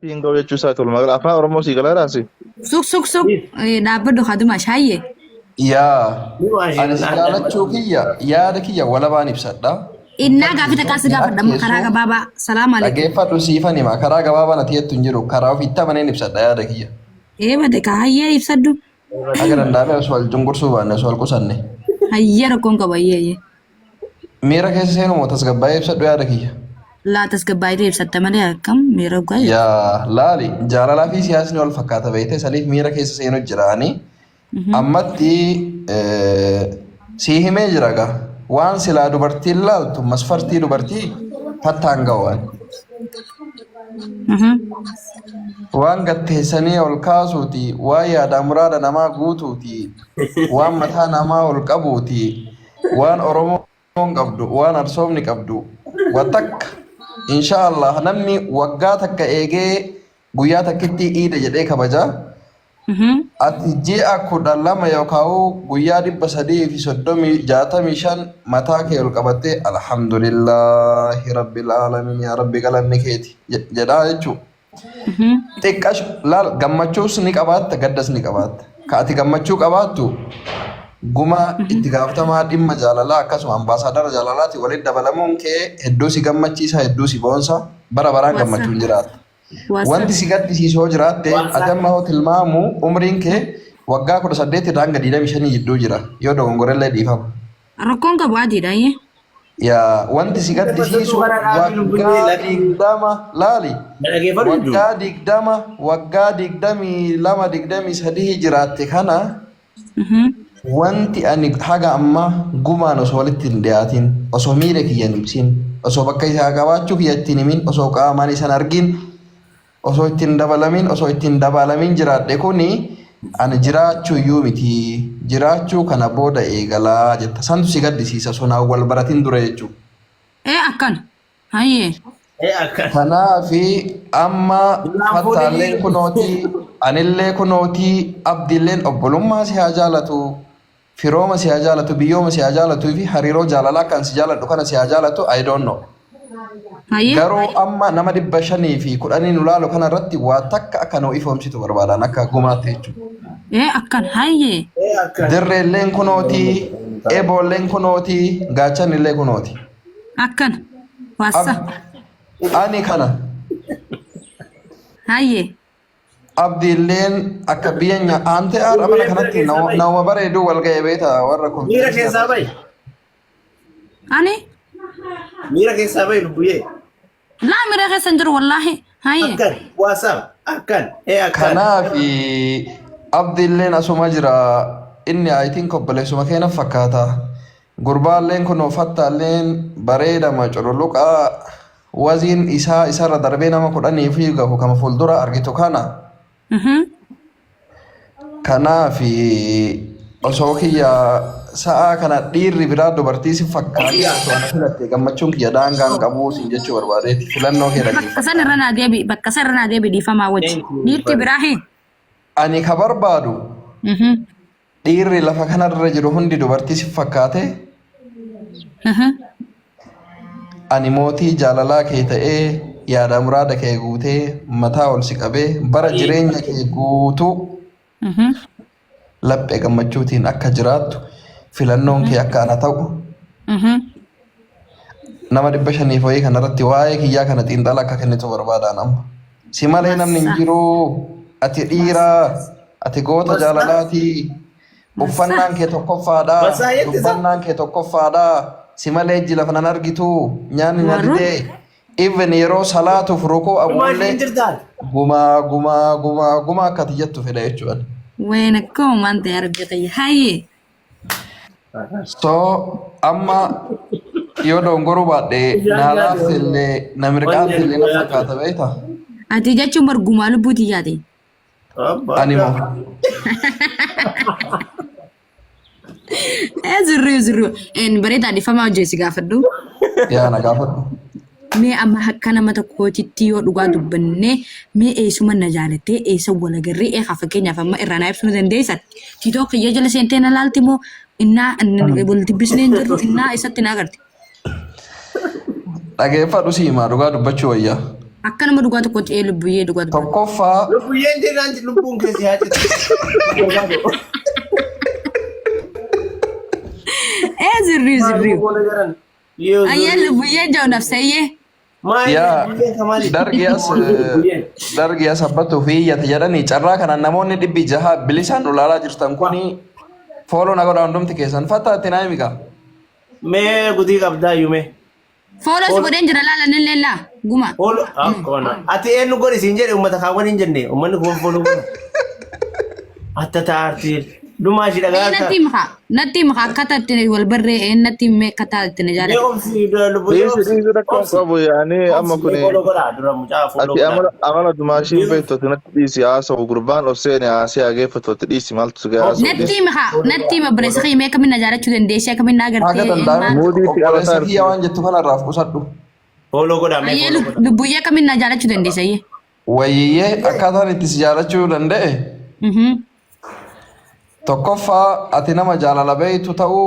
Pingo jechuu isaa toluma afaan Oromoo sii galaa raasi. Suk. Dhaabbadhu kaduma shaayye. Yaa ani si jaalachuu kiyya yaada kiyya walabaan ibsadha. Innaa gaafita kaasi gaafadhamu karaa gabaabaa. Salaam alaikum. Dhaggeeffadhu siifan hima karaa gabaabaa nati jettu hin jiru karaa ofitti amaneen ibsadha yaada kiyya. Bade ka hayyee ibsadhu. Akka danda'ame osoo wal cunqursuu baanne osoo wal qusanne. Hayyee rakkoon qaba hayyee. Miira keessa seenu moo tasgabbaa'ee ibsadhu yaada kiyya. Laa tasgabbaa'ee ibsatta malee akkam miira gaa. Yaa laali jaalalaa fi siyaasni wal fakkaata beekte saniif miira keessa seenu jiraani. Ammatti sii himee jira gaa waan silaa dubartiin laaltu masfartii dubartii fattaan ga'uwan. Waan gatteessanii ol kaasuuti waan yaada muraada namaa guutuuti waan mataa namaa ol qabuuti waan Oromoon qabdu waan Arsoomni qabdu watakka inshaallah namni waggaa takka eegee guyyaa takkitti iida jedhee kabajaa. Ati ji'a 12 yookaan guyyaa 335 mataa kee ol qabattee alhamdulillahi rabbil alamin yaa rabbi galanni keeti jedhaa jechuudha. Xiqqaash laal gammachuus ni qabaatta gaddas ni qabaatta. Ka ati gammachuu qabaattu guma itti gaafatamaa dhimma jaalalaa akkasuma ambaasaadara jaalalaati walitti dabalamuun kee hedduu si gammachiisa hedduu si boonsa bara baraan gammachuun jiraata. Wanti si gaddisiisoo jiraatte ati amma hoo tilmaamu umriin kee waggaa 18 irraa hanga 25 jidduu jira yoo dogongorellee dhiifama. Rakkoon qabu adiidha yee. Yaa wanti si gaddisiisu waggaa 20 laali waggaa 22 23 jiraatte kana wanti ani haga amma gumaan osoo walitti hin dhiyaatin osoo miira kiyyan ibsin osoo bakka isaa qabaachuu kiyya ittiin himin osoo qaamaan isan argin osoo ittiin dabalamin jiraadhe kuni ani jiraachuu iyyuu miti jiraachuu kana booda eegalaa jetta santu si gaddisiisa sonaan wal baratin dura jechuudha. Akkan hayyee. Kanaafi amma fattaalleen kunooti anillee kunooti abdiilleen obbolummaa si haa jaalatu firooma si haa jaalatu biyyooma si haa jaalatuu fi hariiroo jaalalaa kan si jaaladhu kana si haa jaalatu I don't know. Garuu amma nama 500 fi 10 nu laalu kana irratti waa takka akka nu ifoomsitu barbaadan akka gumaatti jechuudha. Akkan hayyee. Dirreelleen kunooti eeboolleen kunooti gaachanillee kunooti. Akkan waassa. Ani kana. Hayyee. Abdiilleen akka biyya aantee haadha mana kanatti nama bareedu wal ga'ee beeta warra kun. Miira keessaa ba'i. Ani? Miira keessaa ba'i lubbuyyee. Laa miira keessa hin jiru wallaahi. Hayyee. Akkan waasaam akkan akkan. Kanaafi abdiilleen asuma jira inni ayitiin obboleessuma keenya fakkaata. Gurbaalleen kun fattaalleen bareedama cululuqaa waziin isarra darbee nama 10 fi gahu kama fuuldura argitu kana. Kanaafi osoo kiyya sa'a kana dhiirri biraa dubartii si fakkaatu osoo ana filatte gammachuun kiyya daangaan qabu sin jechuu barbaadeeti filannoo kee dhageessa. Bakka san irra naa deebi dhiifamaa wajji. Dhiirti biraa hee? Ani ka barbaadu dhiirri lafa kanarra jiru hundi dubartii si fakkaate ani mootii jaalalaa kee ta'ee yaada muraada kee guutee mataa ol si qabee bara jireenya kee guutuu laphee gammachuutiin akka jiraattu filannoon kee akka ana ta'u nama 500 wayii kanarratti waa'ee kiyyaa kana xiinxala akka kennitu barbaadaan amma si malee namni hin jiru ati dhiiraa ati goota jaalalaati uffannaan kee tokkoffaadha si malee ijji lafa nan argitu nyaanni na didee even yeroo salaatuuf rukuu abuullee gumaa akkati jettu fedha jechuudha. Wayna koo maanta argata hayyee. So amma yoo dongoruu baadhee naalaaf illee namirqaaf illee na fakkaata beektaa? Ati jechuun bargumaa lubbuuti yaade. Ani moo. Zirru. Bareedaa dhiifamaa hojjeessi gaafadhu. Yaa na gaafadhu. Mee amma akka nama tokkootitti yoo dhugaa dubbannee mee eessuma na jaalattee eessa walagarree eegaa fakkeenyaaf amma irraa naa ibsuu dandeessan. Tiitoo kiyya jala seentee na laalti moo innaa walitti bisneen jirru innaa eessatti na agarti. Dhageeffadhu siimaa dhugaa dubbachuu wayyaa. akkanuma dhugaa tokkotti lubbuyee dhugaa tokko. Tokkoffaa Lubbuyyeen jiraanti lubbuun keessi haa jirtu. Zirriu. Ayyee lubbuyee jahu nafsayyee. yaa dargiyaas abbattuu fi iyyata jedhanii carraa kanaan namoonni 600 bilisaan ulaalaa jirtan kuni fooloo na godha hundumti keessan fattaatti naa himigaa. Mee gutii qabdaa yume. Fooloo si godheen jira laala nillee laa guma. Fooloo akkona. Ati eenyu godhi siin jedhe uummata kaawwan hin jenne uummanni kun fooloo godha. Atta taartiin. Dumaa shi dhagaa. Natti maka akkata itti wal barree natti mee kataa itti na jaalladha. Mee obsi lubbuyyee obsi. Dhiisii rakkoon qabu yaani amma kuni Fooloo godha dura mucaa fooloo ati godha. amala dumaashii beektooti natti dhiisi haasa'u gurbaan obseeni haasee hageeffatooti dhiisi maaltu si gahaa Natti ma bare sakii mee kamin na jaallachuu dandeessee kamin na Haga agartee. danda'ame Moodii fi obboleessa Avatar. kiyya waan jettu kanarraaf qusadhu. Fooloo godha mee Ayyee fooloo godha. lubbuyyee kamin na jaallachuu dandeessayyee. Wayyiyyee akkaataan itti si jaalachuu danda'e tokkoffaa ati nama jaalala beektu ta'uu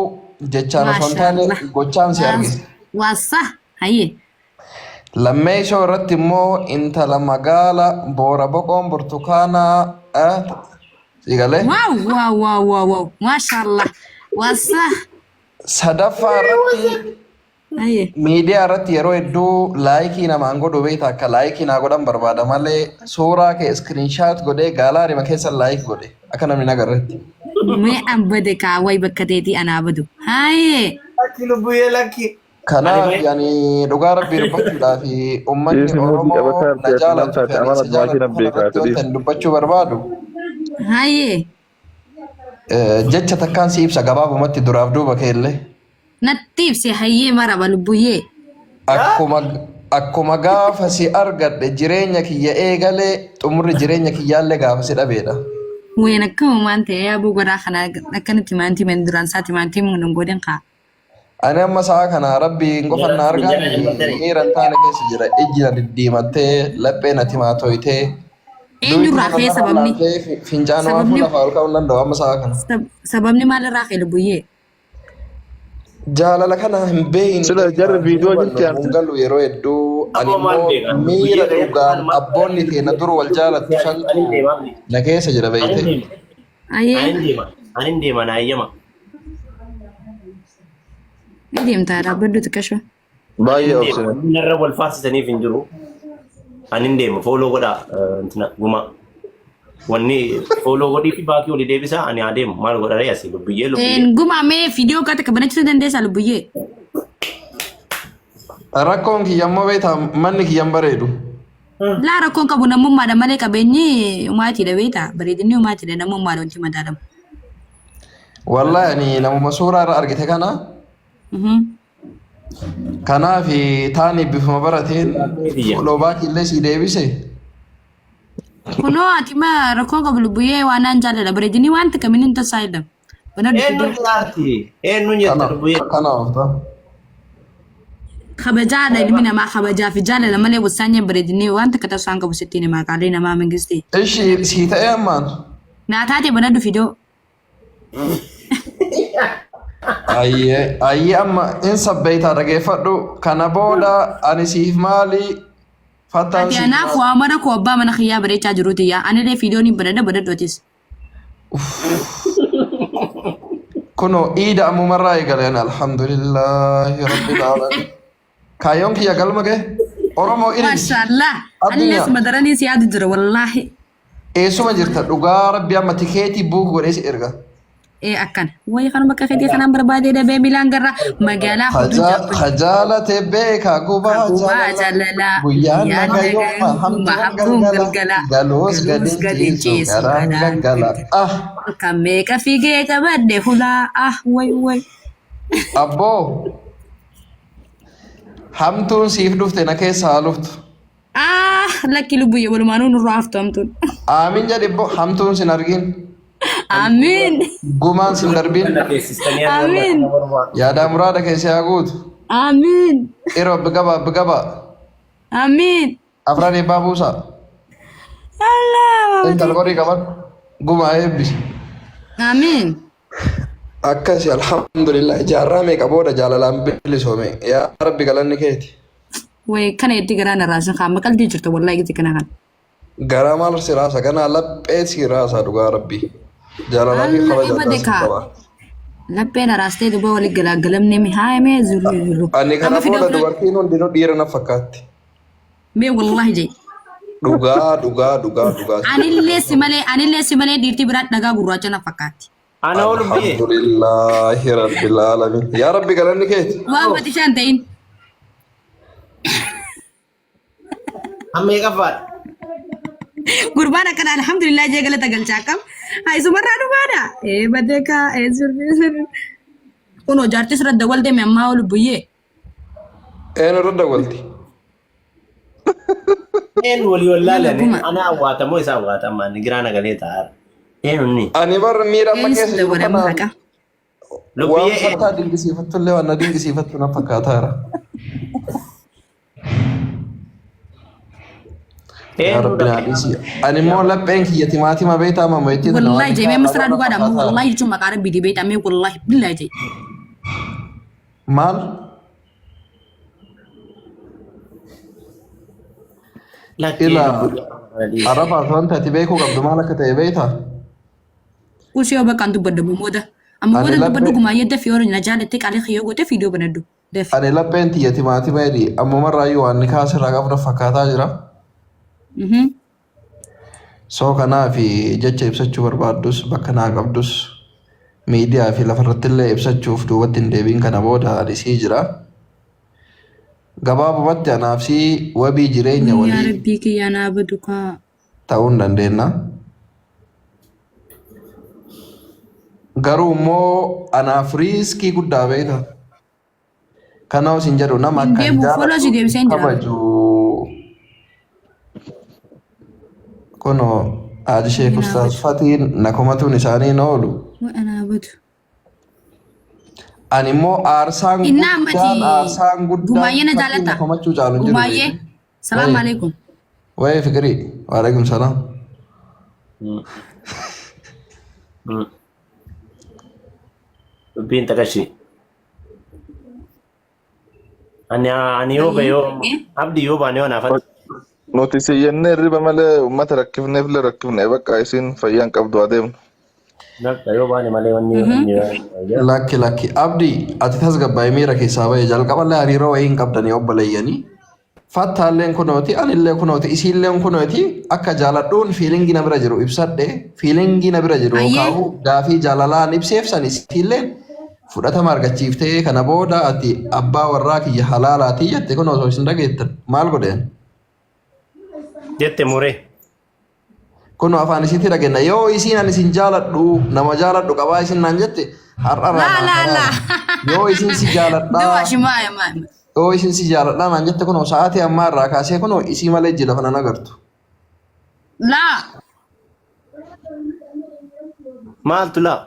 jechaan osoo hin taane gochaan si argisa. Waassa hayyee. Lammeessoo irratti immoo intala magaala boora boqoon burtukaanaa sigalee. Wow. Mashallah. Waassa. Sadaffaa irratti Hayyee. miidiyaa irratti yeroo hedduu laayikii namaan godhu beekta akka laayikii naa godhan barbaada malee suuraa kee iskiriinshaat godhee gaalaarima keessa laayik godhe akka namni nagarretti. Mee ambade kaawwai bakka teetii anaa badu. Hayyee. Lakki lubbuyyee lakki. Kanaaf yani dhugaa rabbii dubbachuudhaa fi uummanni Dhiisni Moodii Oromoo Avatar na jaalatu taate fi ani amala isa jaalatu dumaashii kana beekaa irratti wanta dubbachuu barbaadu Hayyee. jecha takkaan si ibsa gabaabumatti duraaf duuba keellee Natti ibse hayyee maraba lubbuyyee. akkuma gaafa si argadhe jireenya kiyya eegalee xumurri jireenya kiyyaallee gaafa si dhabeedha. Ween akkuma waan ta'e yaabuu godhaa kana akkanatti maantii men duraan isaati maantii mun godhan kaa. Ani amma sa'a kana rabbiin qofan na argaa miira hin taane keessa jira ijji na diddiimattee laphee na timaatoytee Eenyurraa ka'ee sababni? fincaan waan fuula lafaa ol ka'uu danda'u amma sa'a kana. Sababni maalirraa ka'e lubbuyyee? Jaalala kana hin beeyne Sila jarri viidiyoo jirti ante. galu yeroo hedduu ani immoo miira dhugaan abboonni teena dur wal jaalattu santu na keessa jira beeyte. Ayyee. Ani deema na ayyama. Ni deemtaa dhaabbaddu xiqqasho. Baay'ee obsine. Narra wal faarsisaniif hin jiru. Ani deema fooloo godha intina guma. Wanni fooloo godhii fi baakii olii deebisa ani adeemu maal godha re'asi lubbuyyee. Guma mee viidiyoo gata kabanachiisuu dandeessaa lubbuyyee? Rakkoon kiyya ammoo beektaa manni kiyyan bareedu. Laa rakkoon qabu namummaadha malee qabeenyi umaatiidha beektaa bareedinni umaatiidha namummaadha wanti madaalamu. Wallahi ani namuma suuraa irra argite kana kanaaf taani bifuma barateen fooloo baakii illee si deebise. Kunoo ati ma rakkoon qabu lubbuyyee waan naan jaalladha bareedinni waan takkamin hin tasaa jedhama. Eenyu nyaarti? Eenyu nyaarti lubbuyyee? Kanaaf ta'a. Kabajaadha ilmi namaa kabajaa fi jaalala malee wasaanyeen bareedinni waan takka tasaan qabu sittiin himaa qaalii namaa mingiste. Ishi sii ta'ee ammaan. Naa taate banadhu fidoo. Ayyee amma hin sabbeeytaa dhageeffadhu kana booda ani siif maali fattaan Ati siif anaaf waa mara koo abbaa mana kiyyaa bareechaa jiruuti yaa anillee fiidoon hin badadhootis. kuno iida ammumarraa eegaleen alhamdulillahi rabbil alamin kaayyoon kiyya galma ga'e oromoo irin Maashaallah. Addunyaa. Anillee suma daranii si yaadu jira wallaahi. eessuma jirta dhugaa rabbi amma tikeetii buuk godhee si erga Akkan. Wayii kanuma bakka keetii kanaan barbaadee dhabee milaan garra magaalaa hudduu jaabbatu. Khajaalate beeka gubaa jaalala. guyyaan naga yooma hamtuun galgala galoos gadin ciisu garaan gaggala Kan meeqa fiigee qabadde hulaa way. abboo hamtuun siif dhufte na keessa haa luftu Lakki lubbuyyee walumaanuu nurraa haftu hamtuun. aamin jedhibbo hamtuun sin argin Amiin. gumaan sin darbin Amiin. yaadaa muraada keessa haa guutu Amiin. yeroo bigaba Amiin. afran eebbaa buusaa Allah. intal qorii qaban gumaa eebbisi Amiin. akkasi alhamdulillah jaarraa meeqa booda jaalalaan bilisoome yaa rabbi galanni keeti Way kana itti garaan raasan qaama qalbii jirtu wallahi itti kana kan. Garaa maal siraasa kanaa laphee siraasa dhugaa rabbii. Jaalalaa fi kabaja qaba. Lapheen raastee duba wali galagalamne mi haayame zulu. Ani kana booda dubartiin hundinuu dhiira na fakkaatti. Mee wallahi jee. Dhugaa. Anillee si malee dhiirti biraa dhagaa gurraacha na fakkaatti. Ana ol biye. Alhamdulillahi rabbil alamin. Yaa rabbi galanni keeti. Waa bati shan ta'in. Amma eegafaadha. Gurbaan akkana alhamdulillah jee galata galchaa qaba. Haa isumarraa dhugaadha. Badeeka sirbi. Kunoo jaartis radda walde mee ammaa ol buyyee. Een radda walti. Een walii wallaalani ana awwaatamoo isa awwaatamaa ni giraana galee taa'aara. Een unni. Ani bar miira amma keessa jiru Waan kana. Waan fattaa dinqisiifattu illee waan na dinqisiifattu na fakkaataara. Yaa rabbi naa dhiisi. Ani immoo lapheen kiyya timaatima beektaa mamma ittiin wallahi jee mee masraa dhugaadha ammoo wallahi jechuun maqaa rabbii dibeeta mee wallahi billahi jee. Maal? Arafaas wanta ati beekuu qabdu maal akka ta'e beektaa? Usii yoo bakka dubbadda booda. Amma booda dubbaddu gumaa yedda fi yoo na jaalatte qaalee xiyyoo gootee fiidiyoo banaddu. Ani lapheen tiyya timaatima jedhi ammumarraayyuu waan ni kaasirraa qabna fakkaataa jira. Soo kanaaf jecha ibsachuu barbaaddus bakka naa qabdus miidiyaa fi lafarratti illee ibsachuuf duubatti hin deebiin kana booda adisii jira. Gabaabumatti anaaf si wabii jireenya Yaa walii rabbii kiyyaa naa badu kaa. ta'uu hin dandeenya. Garuu immoo anaaf riiskii guddaa beekta. Kana osin jedhu nama akka Deebi'u foloo si deebisee hin jira. kabaju. Kuno haadhi Sheek Ustaaz Fatiin nakomatuun isaanii oolu. Waa naa badu. Ani immoo aarsaan Innaa guddaan ammati gumaayyee na jaalata. nakomachuu caalu hin jiru. Gumaayyee. Salaam alaikum. Wayii fikirii. Waalaikum salaam. Dubbiin takashi. Ani yoo ba'e yoo abdi yoo baane yoo naafatu. Nuti si jennee riba malee uummata rakkifneef illee rakkifne bakka isin fayyaan qabdu adeemnu. Nakka yoo baane malee wanni Lakki. Abdi ati tasgabbaa'ee miira keessaa ba'e jalqaballee hariiroo wayii hin qabdanii obboleeyyanii. Fattaalleen kunooti anillee kunooti isiilleen kunooti akka jaaladhuun fiilingii na bira jiru ibsadhe fiilingii na bira jiru kaahu gaafii jaalalaan ibseef san isiilleen fudhatama argachiiftee kana booda ati abbaa warraa kiyya halaalaatii jette kun osoo isin dhageettan maal godheen? jette muree. Kun afaan isiitti dhageenya yoo isiin ani isin jaaladhu nama jaaladhu qabaa isin naan jette har'a La. yoo isin si jaaladhaa Dawaa shimaaya maa. yoo isin si jaaladhaa naan jette kun sa'aatii ammaa irraa kaasee kun isii malee jila kana nagartu. La. Maaltu laa?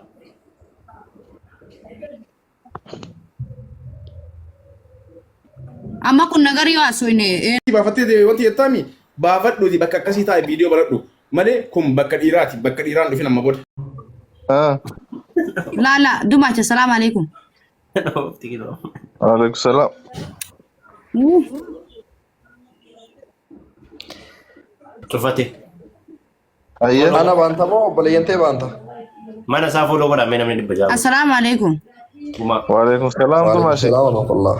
Amma kun nagari yoo asooyne. Baafattee wanti jettaami baafadhuuti bakka akkasii taa'e viidiyoo baradhu malee kun bakka dhiiraati bakka dhiiraan dhufin amma booda. La. Dumaacha salaam alaikum. Waalaikum salaam. Tufate. Ayyee. Ana baanta moo obboleeyyantee baanta? Mana isaa fuuloo godhamee namni dhibba jaala. Assalaamu alaikum. Guma. Waalaikum salaam. Kumaashee. Waalaikum salaam wa rahmatullah.